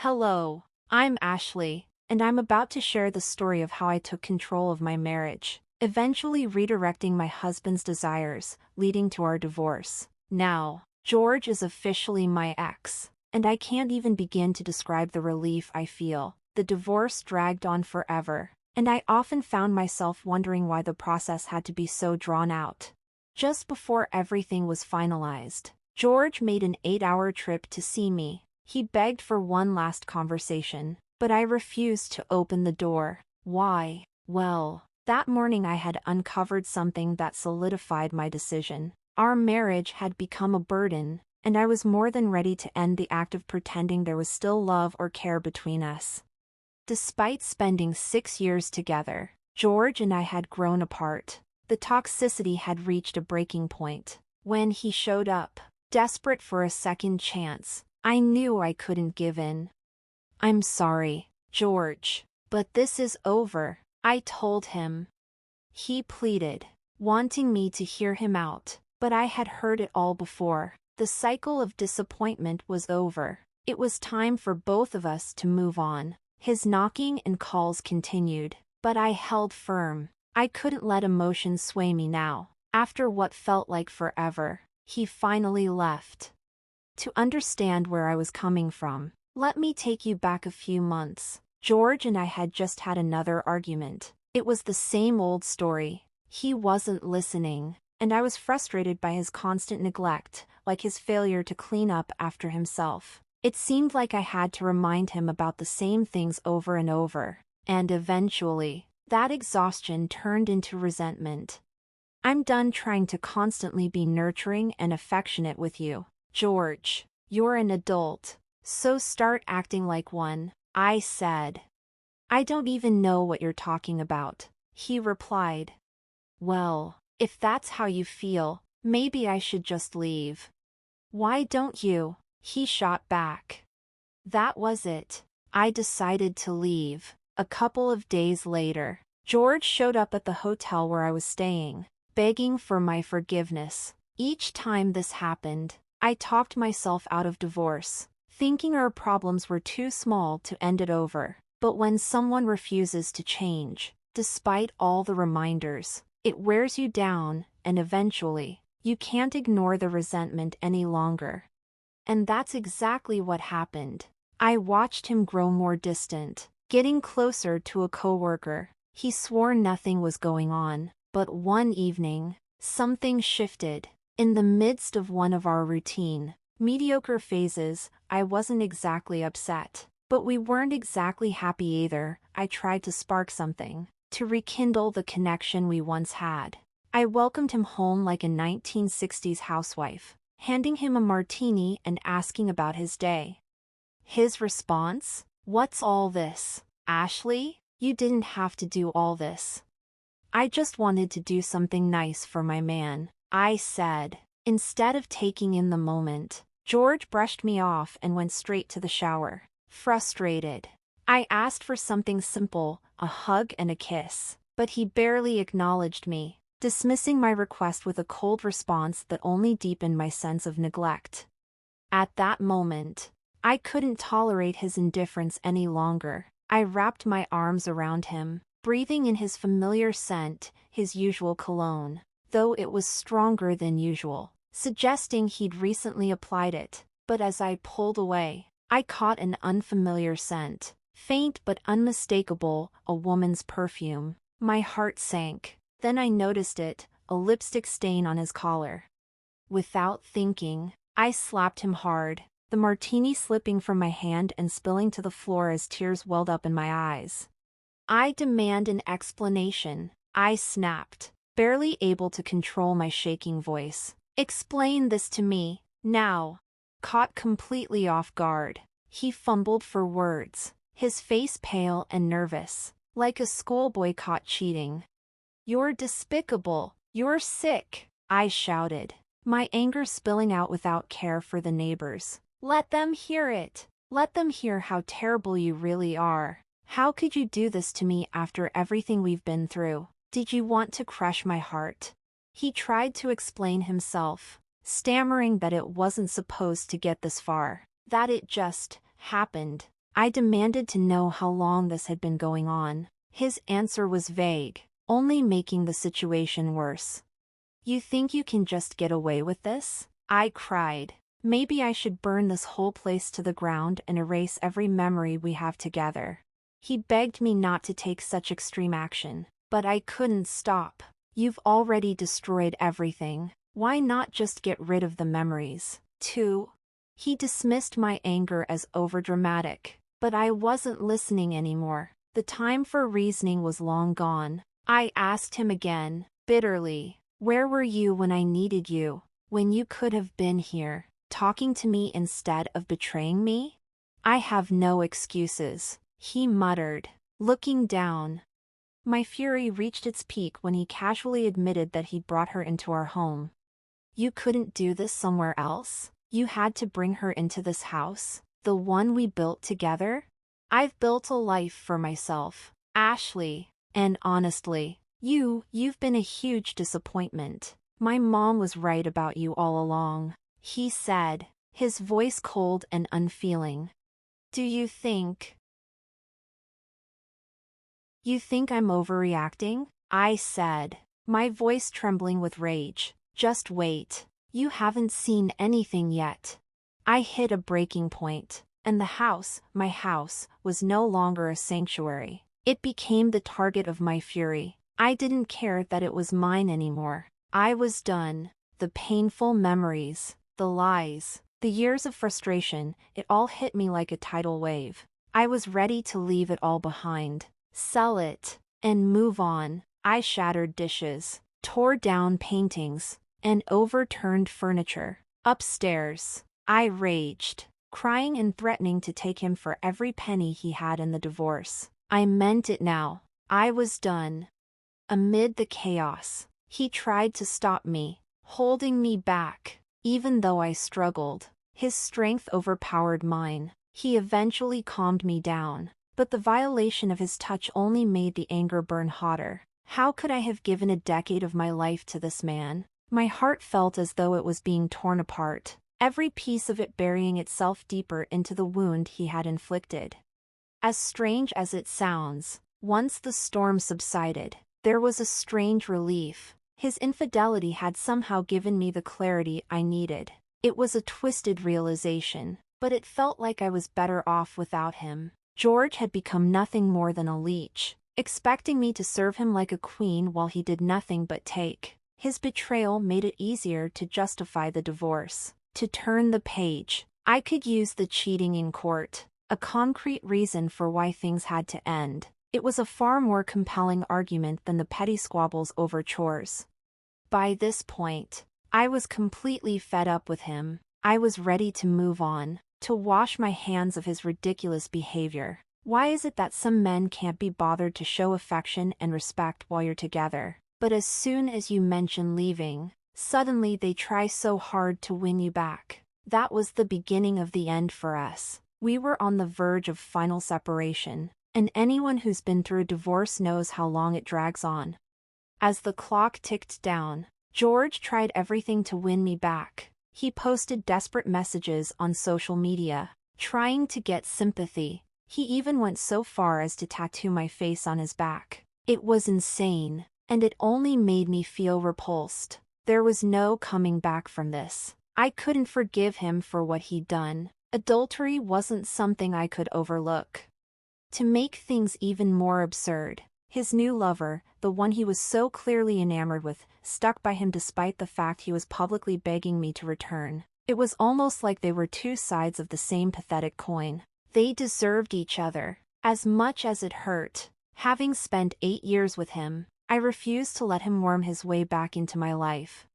Hello, I'm Ashley, and I'm about to share the story of how I took control of my marriage, eventually redirecting my husband's desires, leading to our divorce. Now, George is officially my ex, and I can't even begin to describe the relief I feel. The divorce dragged on forever, and I often found myself wondering why the process had to be so drawn out. Just before everything was finalized, George made an 8-hour trip to see me. He begged for one last conversation, but I refused to open the door. Why? Well, that morning I had uncovered something that solidified my decision. Our marriage had become a burden, and I was more than ready to end the act of pretending there was still love or care between us. Despite spending 6 years together, George and I had grown apart. The toxicity had reached a breaking point. When he showed up, desperate for a second chance, I knew I couldn't give in. "I'm sorry, George, but this is over," I told him. He pleaded, wanting me to hear him out, but I had heard it all before. The cycle of disappointment was over. It was time for both of us to move on. His knocking and calls continued, but I held firm. I couldn't let emotions sway me now. After what felt like forever, he finally left. To understand where I was coming from, let me take you back a few months. George and I had just had another argument. It was the same old story. He wasn't listening, and I was frustrated by his constant neglect, like his failure to clean up after himself. It seemed like I had to remind him about the same things over and over, and eventually, that exhaustion turned into resentment. "I'm done trying to constantly be nurturing and affectionate with you, George. You're an adult, so start acting like one," I said. "I don't even know what you're talking about," he replied. "Well, if that's how you feel, maybe I should just leave." "Why don't you?" he shot back. That was it. I decided to leave. A couple of days later, George showed up at the hotel where I was staying, begging for my forgiveness. Each time this happened, I talked myself out of divorce, thinking our problems were too small to end it over. But when someone refuses to change, despite all the reminders, it wears you down, and eventually, you can't ignore the resentment any longer. And that's exactly what happened. I watched him grow more distant, getting closer to a coworker. He swore nothing was going on, but one evening, something shifted. In the midst of one of our routine, mediocre phases, I wasn't exactly upset, but we weren't exactly happy either. I tried to spark something, to rekindle the connection we once had. I welcomed him home like a 1960s housewife, handing him a martini and asking about his day. His response? "What's all this, Ashley? You didn't have to do all this." "I just wanted to do something nice for my man," I said. Instead of taking in the moment, George brushed me off and went straight to the shower. Frustrated, I asked for something simple, a hug and a kiss, but he barely acknowledged me, dismissing my request with a cold response that only deepened my sense of neglect. At that moment, I couldn't tolerate his indifference any longer. I wrapped my arms around him, breathing in his familiar scent, his usual cologne, though it was stronger than usual, suggesting he'd recently applied it. But as I pulled away, I caught an unfamiliar scent, faint but unmistakable, a woman's perfume. My heart sank. Then I noticed it, a lipstick stain on his collar. Without thinking, I slapped him hard, the martini slipping from my hand and spilling to the floor as tears welled up in my eyes. "I demand an explanation," I snapped, barely able to control my shaking voice. "Explain this to me, now." Caught completely off guard, he fumbled for words, his face pale and nervous, like a schoolboy caught cheating. "You're despicable. You're sick," I shouted, my anger spilling out without care for the neighbors. "Let them hear it. Let them hear how terrible you really are. How could you do this to me after everything we've been through? Did you want to crush my heart?" He tried to explain himself, stammering that it wasn't supposed to get this far, that it just happened. I demanded to know how long this had been going on. His answer was vague, only making the situation worse. "You think you can just get away with this?" I cried. "Maybe I should burn this whole place to the ground and erase every memory we have together." He begged me not to take such extreme action, but I couldn't stop. "You've already destroyed everything. Why not just get rid of the memories, too?" He dismissed my anger as overdramatic, but I wasn't listening anymore. The time for reasoning was long gone. I asked him again, bitterly, "Where were you when I needed you? When you could have been here, talking to me instead of betraying me?" "I have no excuses," he muttered, looking down. My fury reached its peak when he casually admitted that he'd brought her into our home. "You couldn't do this somewhere else? You had to bring her into this house, the one we built together?" "I've built a life for myself, Ashley, and honestly, you've been a huge disappointment. My mom was right about you all along," he said, his voice cold and unfeeling. "Do you think I'm overreacting?" I said, my voice trembling with rage. "Just wait. You haven't seen anything yet." I hit a breaking point, and my house, was no longer a sanctuary. It became the target of my fury. I didn't care that it was mine anymore. I was done. The painful memories, the lies, the years of frustration, it all hit me like a tidal wave. I was ready to leave it all behind, sell it, and move on. I shattered dishes, tore down paintings, and overturned furniture. Upstairs, I raged, crying and threatening to take him for every penny he had in the divorce. I meant it now. I was done. Amid the chaos, he tried to stop me, holding me back, even though I struggled. His strength overpowered mine. He eventually calmed me down, but the violation of his touch only made the anger burn hotter. How could I have given a decade of my life to this man? My heart felt as though it was being torn apart, every piece of it burying itself deeper into the wound he had inflicted. As strange as it sounds, once the storm subsided, there was a strange relief. His infidelity had somehow given me the clarity I needed. It was a twisted realization, but it felt like I was better off without him. George had become nothing more than a leech, expecting me to serve him like a queen while he did nothing but take. His betrayal made it easier to justify the divorce, to turn the page. I could use the cheating in court, a concrete reason for why things had to end. It was a far more compelling argument than the petty squabbles over chores. By this point, I was completely fed up with him. I was ready to move on, to wash my hands of his ridiculous behavior. Why is it that some men can't be bothered to show affection and respect while you're together, but as soon as you mention leaving, suddenly they try so hard to win you back? That was the beginning of the end for us. We were on the verge of final separation, and anyone who's been through a divorce knows how long it drags on. As the clock ticked down, George tried everything to win me back. He posted desperate messages on social media, trying to get sympathy. He even went so far as to tattoo my face on his back. It was insane, and it only made me feel repulsed. There was no coming back from this. I couldn't forgive him for what he'd done. Adultery wasn't something I could overlook. To make things even more absurd, his new lover, the one he was so clearly enamored with, stuck by him despite the fact he was publicly begging me to return. It was almost like they were two sides of the same pathetic coin. They deserved each other. As much as it hurt, having spent 8 years with him, I refused to let him worm his way back into my life.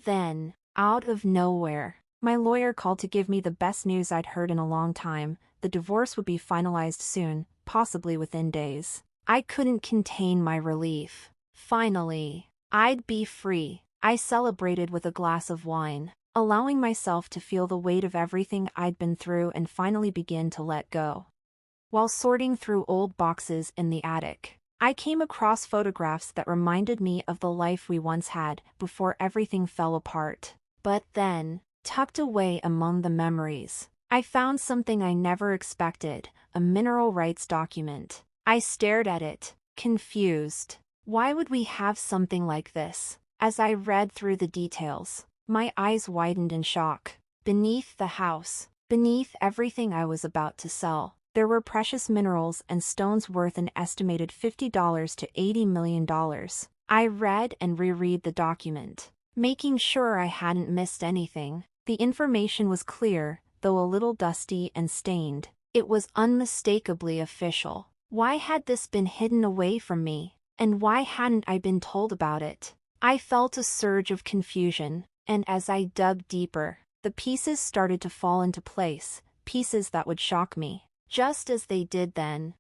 Then, out of nowhere, my lawyer called to give me the best news I'd heard in a long time. The divorce would be finalized soon, possibly within days. I couldn't contain my relief. Finally, I'd be free. I celebrated with a glass of wine, allowing myself to feel the weight of everything I'd been through and finally begin to let go. While sorting through old boxes in the attic, I came across photographs that reminded me of the life we once had before everything fell apart. But then, tucked away among the memories, I found something I never expected, a mineral rights document. I stared at it, confused. Why would we have something like this? As I read through the details, my eyes widened in shock. Beneath the house, beneath everything I was about to sell, there were precious minerals and stones worth an estimated $50 to $80 million. I read and reread the document, making sure I hadn't missed anything. The information was clear, though a little dusty and stained. It was unmistakably official. Why had this been hidden away from me? And why hadn't I been told about it? I felt a surge of confusion, and as I dug deeper, the pieces started to fall into place, pieces that would shock me, just as they did then.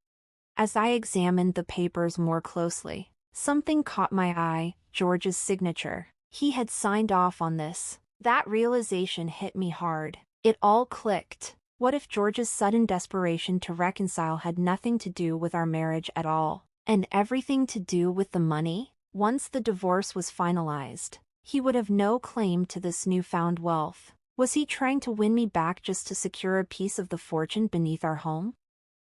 As I examined the papers more closely, something caught my eye: George's signature. He had signed off on this. That realization hit me hard. It all clicked. What if George's sudden desperation to reconcile had nothing to do with our marriage at all, and everything to do with the money? Once the divorce was finalized, he would have no claim to this newfound wealth. Was he trying to win me back just to secure a piece of the fortune beneath our home?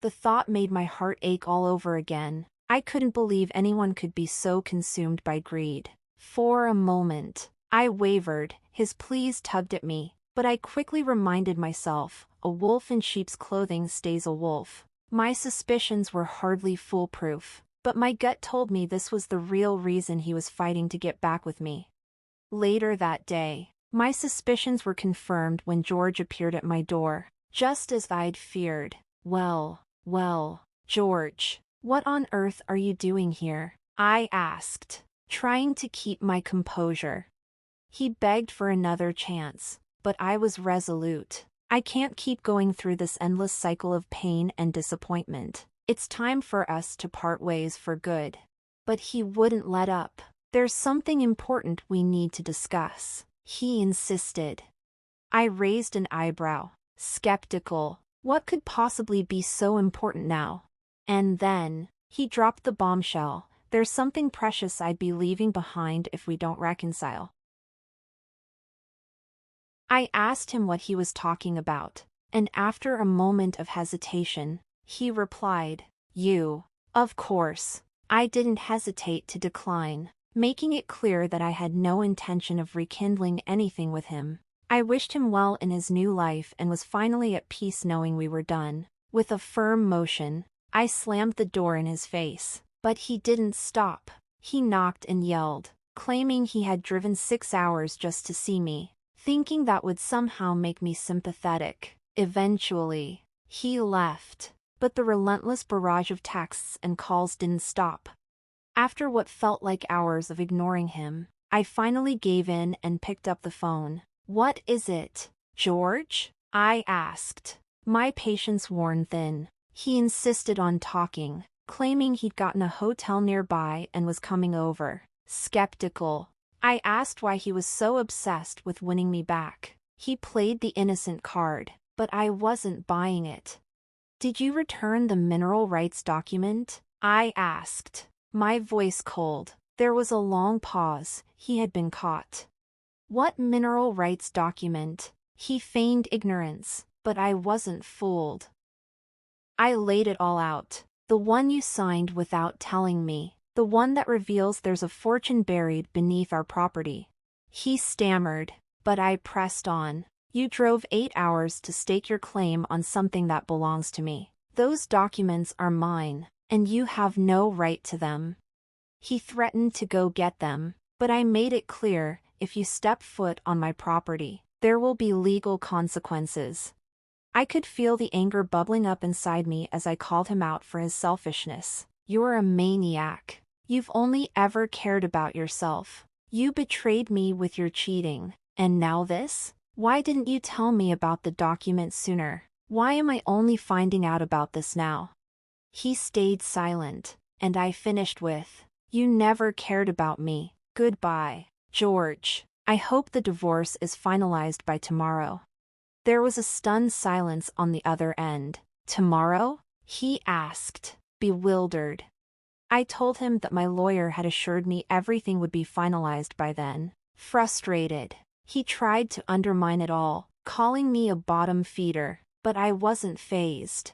The thought made my heart ache all over again. I couldn't believe anyone could be so consumed by greed. For a moment, I wavered. His pleas tugged at me, but I quickly reminded myself, a wolf in sheep's clothing stays a wolf. My suspicions were hardly foolproof, but my gut told me this was the real reason he was fighting to get back with me. Later that day, my suspicions were confirmed when George appeared at my door, just as I'd feared. Well, George, what on earth are you doing here? I asked, trying to keep my composure. He begged for another chance, but I was resolute. I can't keep going through this endless cycle of pain and disappointment. It's time for us to part ways for good. But he wouldn't let up. There's something important we need to discuss, he insisted. I raised an eyebrow, skeptical. What could possibly be so important now? And then, he dropped the bombshell: there's something precious I'd be leaving behind if we don't reconcile. I asked him what he was talking about, and after a moment of hesitation, he replied, "You." Of course, I didn't hesitate to decline, making it clear that I had no intention of rekindling anything with him. I wished him well in his new life and was finally at peace knowing we were done. With a firm motion, I slammed the door in his face, but he didn't stop. He knocked and yelled, claiming he had driven 6 hours just to see me, thinking that would somehow make me sympathetic. Eventually, he left, but the relentless barrage of texts and calls didn't stop. After what felt like hours of ignoring him, I finally gave in and picked up the phone. "What is it, George?" I asked, my patience worn thin. He insisted on talking, claiming he'd gotten a hotel nearby and was coming over. Skeptical, I asked why he was so obsessed with winning me back. He played the innocent card, but I wasn't buying it. "Did you return the mineral rights document?" I asked, my voice cold. There was a long pause. He had been caught. "What mineral rights document?" He feigned ignorance, but I wasn't fooled. I laid it all out. "The one you signed without telling me. The one that reveals there's a fortune buried beneath our property." He stammered, but I pressed on. "You drove 8 hours to stake your claim on something that belongs to me. Those documents are mine, and you have no right to them." He threatened to go get them, but I made it clear, if you step foot on my property, there will be legal consequences. I could feel the anger bubbling up inside me as I called him out for his selfishness. "You're a maniac. You've only ever cared about yourself. You betrayed me with your cheating, and now this? Why didn't you tell me about the document sooner? Why am I only finding out about this now?" He stayed silent, and I finished with, "You never cared about me. Goodbye, George. I hope the divorce is finalized by tomorrow." There was a stunned silence on the other end. "Tomorrow?" he asked, bewildered. I told him that my lawyer had assured me everything would be finalized by then. Frustrated, he tried to undermine it all, calling me a bottom feeder, But I wasn't fazed.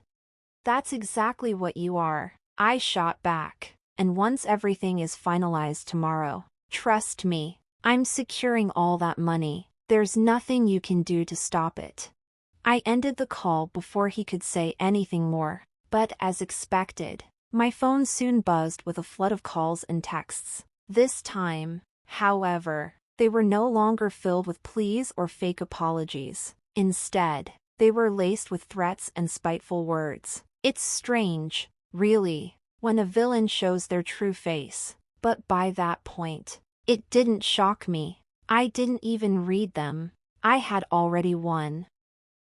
That's exactly what you are, I shot back. And once everything is finalized tomorrow, trust me, I'm securing all that money. There's nothing you can do to stop it. I ended the call before he could say anything more, but as expected, my phone soon buzzed with a flood of calls and texts. This time, however, they were no longer filled with pleas or fake apologies. Instead, they were laced with threats and spiteful words. It's strange, really, when a villain shows their true face. But by that point, it didn't shock me. I didn't even read them. I had already won.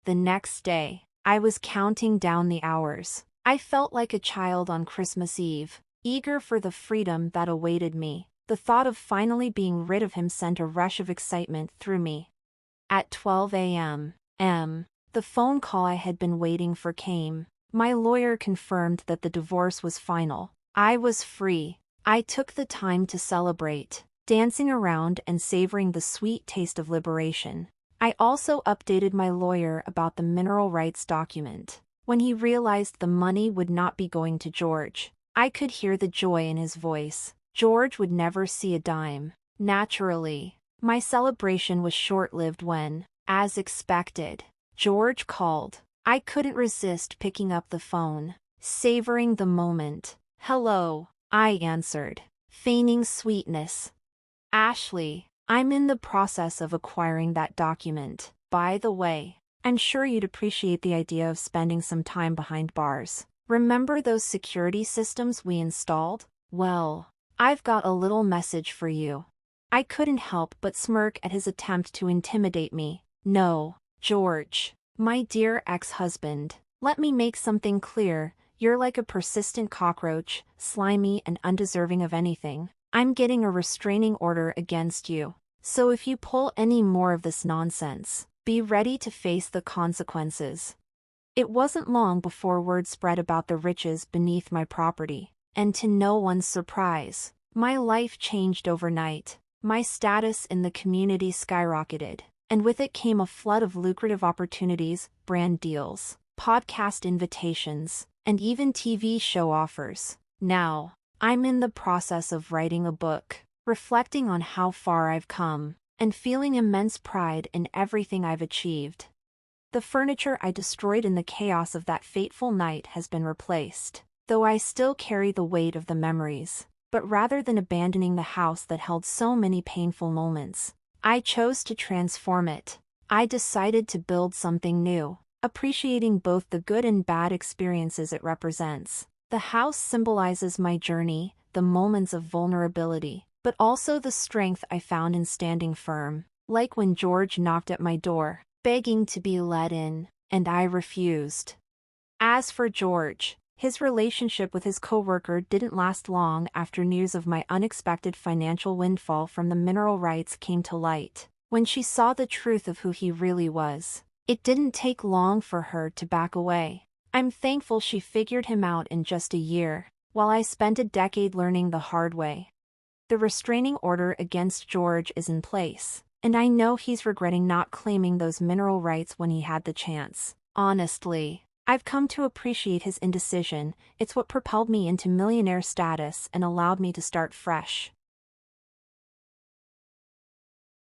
The next day, I was counting down the hours. I felt like a child on Christmas Eve, eager for the freedom that awaited me. The thought of finally being rid of him sent a rush of excitement through me. At 12 a.m., the phone call I had been waiting for came. My lawyer confirmed that the divorce was final. I was free. I took the time to celebrate, dancing around and savoring the sweet taste of liberation. I also updated my lawyer about the mineral rights document. When he realized the money would not be going to George, I could hear the joy in his voice. George would never see a dime. Naturally, my celebration was short-lived when, as expected, George called. I couldn't resist picking up the phone, savoring the moment. "Hello," I answered, feigning sweetness. "Ashley, I'm in the process of acquiring that document. By the way, I'm sure you'd appreciate the idea of spending some time behind bars. Remember those security systems we installed? Well, I've got a little message for you." I couldn't help but smirk at his attempt to intimidate me. "No, George, my dear ex-husband, let me make something clear. You're like a persistent cockroach, slimy and undeserving of anything. I'm getting a restraining order against you. So if you pull any more of this nonsense, be ready to face the consequences." It wasn't long before word spread about the riches beneath my property, and to no one's surprise, my life changed overnight. My status in the community skyrocketed, and with it came a flood of lucrative opportunities, brand deals, podcast invitations, and even TV show offers. Now, I'm in the process of writing a book, reflecting on how far I've come, and feeling immense pride in everything I've achieved. The furniture I destroyed in the chaos of that fateful night has been replaced, though I still carry the weight of the memories. But rather than abandoning the house that held so many painful moments, I chose to transform it. I decided to build something new, appreciating both the good and bad experiences it represents. The house symbolizes my journey, the moments of vulnerability, but also the strength I found in standing firm. Like when George knocked at my door, begging to be let in, and I refused. As for George, his relationship with his coworker didn't last long after news of my unexpected financial windfall from the mineral rights came to light. When she saw the truth of who he really was, it didn't take long for her to back away. I'm thankful she figured him out in just a year, while I spent a decade learning the hard way. The restraining order against George is in place, and I know he's regretting not claiming those mineral rights when he had the chance. Honestly, I've come to appreciate his indecision. It's what propelled me into millionaire status and allowed me to start fresh.